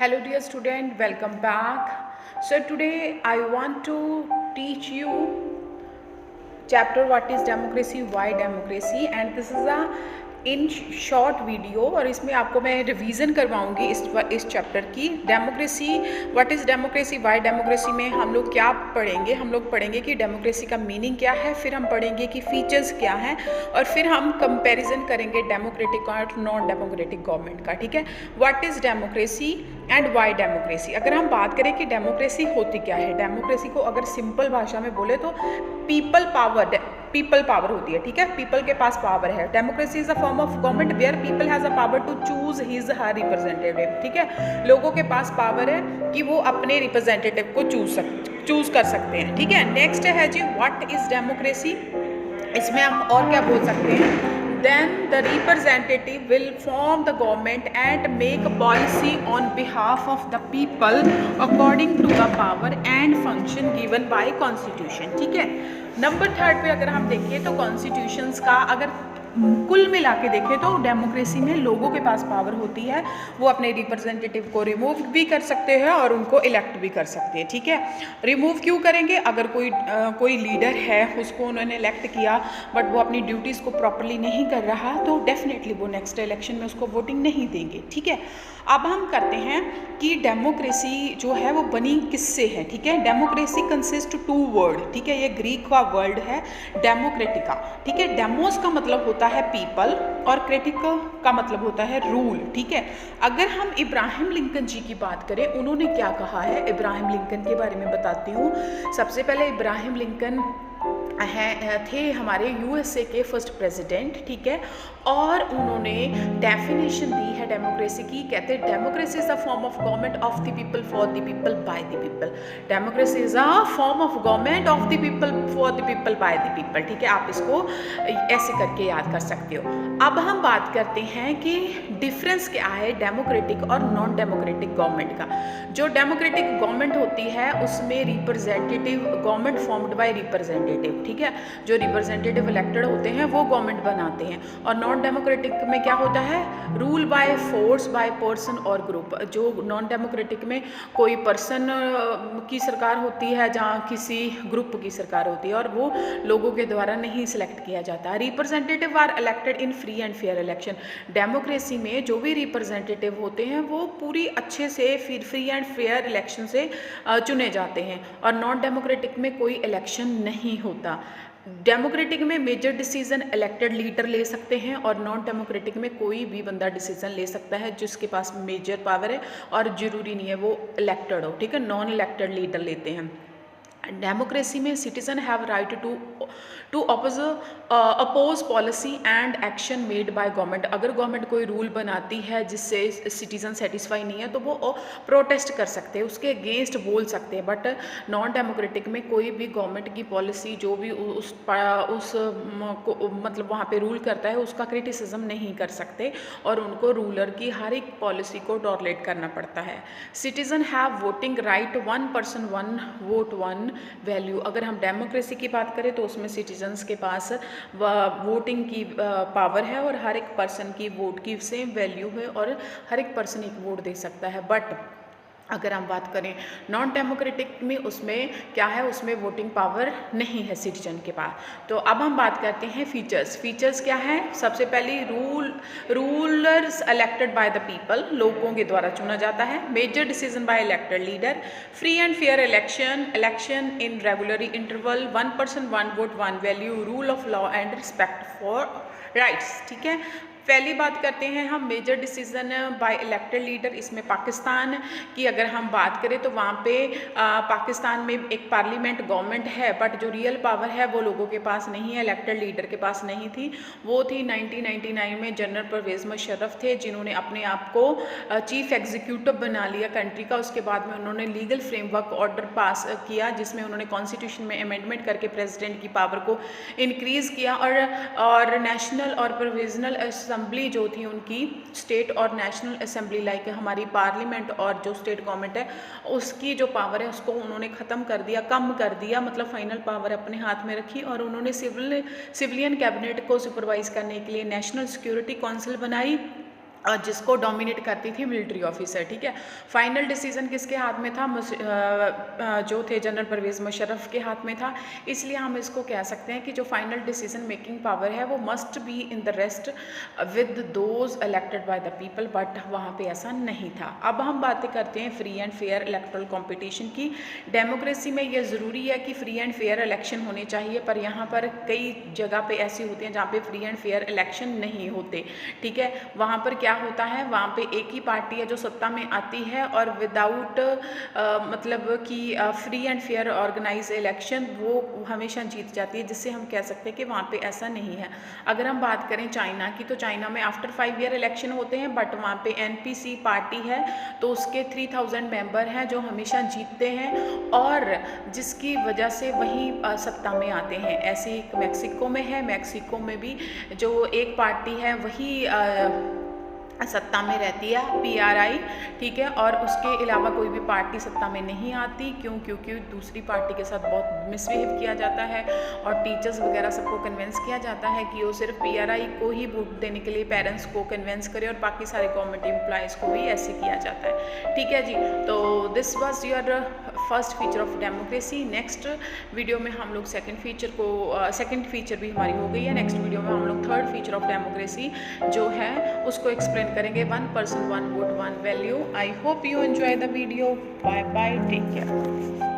Hello dear student, welcome back. So today I want to teach you chapter what is democracy, why democracy, and this is a in short video और इसमें आपको मैं revision करवाऊंगी इस chapter की। Democracy, what is democracy, Y democracy में हम लोग क्या पढ़ेंगे। हम लोग पढ़ेंगे कि डेमोक्रेसी का मीनिंग क्या है, फिर हम पढ़ेंगे कि फीचर्स क्या हैं, और फिर हम कंपैरिजन करेंगे डेमोक्रेटिक और नॉन डेमोक्रेटिक गवर्नमेंट का। ठीक है, what is democracy and Y democracy. अगर हम बात करें कि डेमोक्रेसी होती क्या है, डेमोक्रेसी को अगर सिंपल भाषा में बोले तो पीपल पावर होती है। ठीक है, पीपल के पास पावर है। Democracy is a form of government where people has a power to choose his her representative. ठीक है, लोगों के पास पावर है कि वो अपने रिप्रेजेंटेटिव को चूज कर सकते हैं। ठीक है, नेक्स्ट है जी व्हाट इज डेमोक्रेसी। इसमें हम और क्या बोल सकते हैं, then the representative will form the government and make policy on behalf of the people according to the power and function given by constitution। ठीक है, नंबर 3 पे अगर हम देखें तो कॉन्स्टिट्यूशंस का अगर कुल मिला के देखें तो डेमोक्रेसी में लोगों के पास पावर होती है, वो अपने रिप्रेजेंटेटिव को रिमूव भी कर सकते हैं और उनको इलेक्ट भी कर सकते हैं। ठीक है, रिमूव क्यों करेंगे, अगर कोई लीडर है उसको उन्होंने इलेक्ट किया बट वो अपनी ड्यूटीज़ को प्रॉपरली नहीं कर रहा तो डेफिनेटली वो नेक्स्ट इलेक्शन में उसको वोटिंग नहीं देंगे। ठीक है, अब हम करते हैं कि डेमोक्रेसी जो है वो बनी किससे है। ठीक है, डेमोक्रेसी कंसिस्ट 2 वर्ड। ठीक है, ये ग्रीक का वर्ड है डेमोक्रेटिका। ठीक है, डेमोस का मतलब होता है पीपल और क्रेटिक का मतलब होता है रूल। ठीक है, अगर हम इब्राहिम लिंकन जी की बात करें, उन्होंने क्या कहा है, इब्राहिम लिंकन के बारे में बताती हूँ। सबसे पहले इब्राहिम लिंकन थे हमारे यूएसए के फर्स्ट प्रेसिडेंट। ठीक है, और उन्होंने डेफिनेशन दी है डेमोक्रेसी की। कहते हैं democracy is a form of government of the people for the people bye the people. Democracy is a form of government of the people for the people bye the people. ठीक है, आप इसको ऐसे करके याद कर सकते हो। अब हम बात करते हैं कि डिफरेंस क्या है डेमोक्रेटिक और नॉन डेमोक्रेटिक गवर्नमेंट का। जो डेमोक्रेटिक गवर्नमेंट होती है उसमें representative government formed by representative. ठीक है, जो रिप्रेजेंटेटिव इलेक्टेड होते हैं वो गवर्नमेंट बनाते हैं। और नॉन डेमोक्रेटिक में क्या होता है, rule by force by person और ग्रुप। जो नॉन डेमोक्रेटिक में कोई पर्सन की सरकार होती है जहाँ किसी ग्रुप की सरकार होती है और वो लोगों के द्वारा नहीं सिलेक्ट किया जाता। Representative are elected in free and fair election. Democracy में जो भी रिप्रेजेंटेटिव होते हैं वो पूरी अच्छे से फ्री एंड फेयर इलेक्शन से चुने जाते हैं, और नॉन डेमोक्रेटिक में कोई इलेक्शन नहीं होता। डेमोक्रेटिक में मेजर डिसीजन इलेक्टेड लीडर ले सकते हैं और नॉन डेमोक्रेटिक में कोई भी बंदा डिसीजन ले सकता है जिसके पास मेजर पावर है और ज़रूरी नहीं है वो इलेक्टेड हो। ठीक है, नॉन इलेक्टेड लीडर लेते हैं। डेमोक्रेसी में citizen have right to oppose policy and action made by government. अगर गवर्नमेंट कोई रूल बनाती है जिससे सिटीजन सेटिस्फाई नहीं है तो वो प्रोटेस्ट कर सकते हैं, उसके अगेंस्ट बोल सकते हैं। बट नॉन डेमोक्रेटिक में कोई भी गवर्नमेंट की पॉलिसी जो भी मतलब वहाँ पे रूल करता है उसका क्रिटिसिज्म नहीं कर सकते और उनको रूलर की हर एक पॉलिसी को टॉलरेट करना पड़ता है। Citizen have voting right, 1 person 1 vote 1 value. अगर हम डेमोक्रेसी की बात करें तो उसमें सिटीजन्स के पास वोटिंग की पावर है और हर एक पर्सन की वोट की सेम वैल्यू है और हर एक पर्सन एक वोट दे सकता है। बट अगर हम बात करें नॉन डेमोक्रेटिक में, उसमें क्या है, उसमें वोटिंग पावर नहीं है सिटीजन के पास। तो अब हम बात करते हैं फीचर्स क्या है। सबसे पहले rulers elected by the people, लोगों के द्वारा चुना जाता है। Major decision by elected leader, free and fair election in regular interval, 1 person 1 vote 1 value, rule of law and respect for rights. ठीक है, पहली बात करते हैं हम major decision by elected leader. इसमें पाकिस्तान की अगर हम बात करें तो वहाँ पे पाकिस्तान में एक पार्लियामेंट गवर्नमेंट है बट जो रियल पावर है वो लोगों के पास नहीं है, इलेक्टेड लीडर के पास नहीं थी। वो थी 1999 में जनरल परवेज़ मुशर्रफ थे जिन्होंने अपने आप को चीफ एग्जीक्यूटिव बना लिया कंट्री का। उसके बाद में उन्होंने लीगल फ्रेमवर्क ऑर्डर पास किया जिसमें उन्होंने कॉन्स्टिट्यूशन में अमेंडमेंट करके प्रेसिडेंट की पावर को इंक्रीज़ किया और नेशनल और प्रोविजनल असेंबली जो थी उनकी, स्टेट और नेशनल असेंबली लाइक हमारी पार्लियामेंट और जो स्टेट गवर्नमेंट है उसकी जो पावर है उसको उन्होंने ख़त्म कर दिया, कम कर दिया, मतलब फाइनल पावर अपने हाथ में रखी। और उन्होंने सिविलियन कैबिनेट को सुपरवाइज करने के लिए नेशनल सिक्योरिटी काउंसिल बनाई जिसको डोमिनेट करती थी मिलिट्री ऑफिसर, ठीक है। फाइनल डिसीजन किसके हाथ में था? जो थे जनरल परवेज़ मुशर्रफ के हाथ में था। इसलिए हम इसको कह सकते हैं कि जो फाइनल डिसीजन मेकिंग पावर है वो must be in the rest with those elected by the people, but वहाँ पे ऐसा नहीं था। अब हम बातें करते हैं free and fair electoral competition की। डेमोक्रेसी में ये ज़रूरी है कि फ्री एंड फेयर इलेक्शन होने चाहिए, पर यहाँ पर कई जगह पे ऐसी होती हैं जहाँ पे फ्री एंड फेयर इलेक्शन नहीं होते, ठीक है। वहाँ पर क्या होता है, वहाँ पे एक ही पार्टी है जो सत्ता में आती है और विदाउट मतलब कि free and fair organise election वो हमेशा जीत जाती है, जिससे हम कह सकते हैं कि वहाँ पे ऐसा नहीं है। अगर हम बात करें चाइना की, तो चाइना में आफ्टर 5 ईयर इलेक्शन होते हैं, बट वहाँ पे एनपीसी पार्टी है तो उसके 3000 मेंबर हैं जो हमेशा जीतते हैं और जिसकी वजह से वही सत्ता में आते हैं। ऐसे ही मैक्सिको में है, मैक्सिको में भी जो एक पार्टी है वही सत्ता में रहती है, पीआरआई, ठीक है। और उसके अलावा कोई भी पार्टी सत्ता में नहीं आती। क्यों? क्योंकि दूसरी पार्टी के साथ बहुत मिसबिहेव किया जाता है और टीचर्स वगैरह सबको कन्विंस किया जाता है कि वो सिर्फ पीआरआई को ही वोट देने के लिए पेरेंट्स को कन्विंस करे, और बाकी सारे गवर्नमेंट एम्प्लॉयज़ को भी ऐसे किया जाता है, ठीक है जी। तो this was your first feature of democracy. Next video में हम लोग सेकेंड फीचर भी हमारी हो गई है। नेक्स्ट वीडियो में हम लोग थर्ड फीचर ऑफ डेमोक्रेसी जो है उसको एक्सप्लेन करेंगे, 1 person 1 vote 1 value। I hope you enjoy the video. Bye bye, take care.